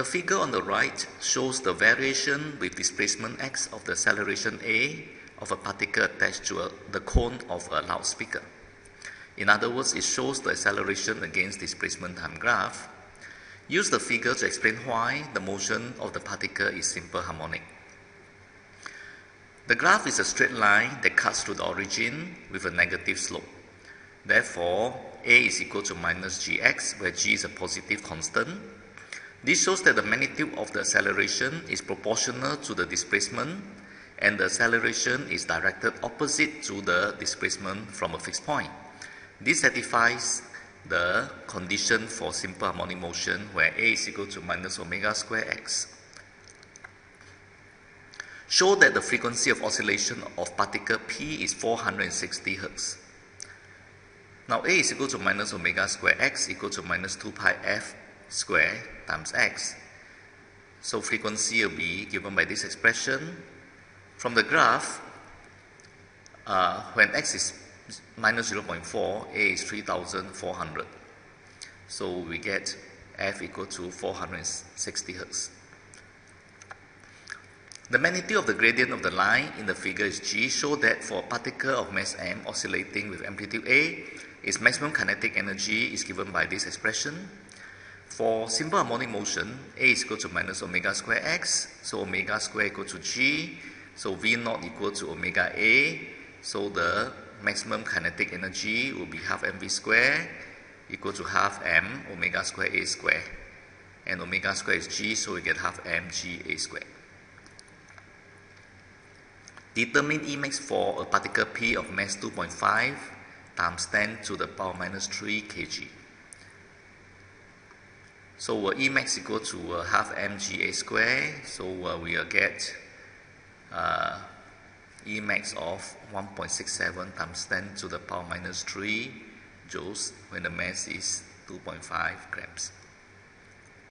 The figure on the right shows the variation with displacement x of the acceleration a of a particle attached to the cone of a loudspeaker. In other words, it shows the acceleration against displacement time graph. Use the figure to explain why the motion of the particle is simple harmonic. The graph is a straight line that cuts through the origin with a negative slope. Therefore, a is equal to minus gx, where g is a positive constant. This shows that the magnitude of the acceleration is proportional to the displacement, and the acceleration is directed opposite to the displacement from a fixed point. This satisfies the condition for simple harmonic motion, where a is equal to minus omega square x. Show that the frequency of oscillation of particle p is 460 Hz. Now a is equal to minus omega square x equal to minus 2 pi f square times x. So frequency will be given by this expression. From the graph, when x is minus 0.4, a is 3400. So we get f equal to 460 Hz. The magnitude of the gradient of the line in the figure is g. Show that for a particle of mass m oscillating with amplitude a, its maximum kinetic energy is given by this expression. For simple harmonic motion, a is equal to minus omega square x, so omega square equal to g, so v naught equal to omega a, so the maximum kinetic energy will be half mv square equal to half m omega square a square, and omega square is g, so we get half mg a square. Determine Emax for a particle p of mass 2.5 times 10 to the power minus 3 kg. So Emax equal to half mg a square, so we will get Emax of 1.67 times 10 to the power minus 3 joules when the mass is 2.5 grams.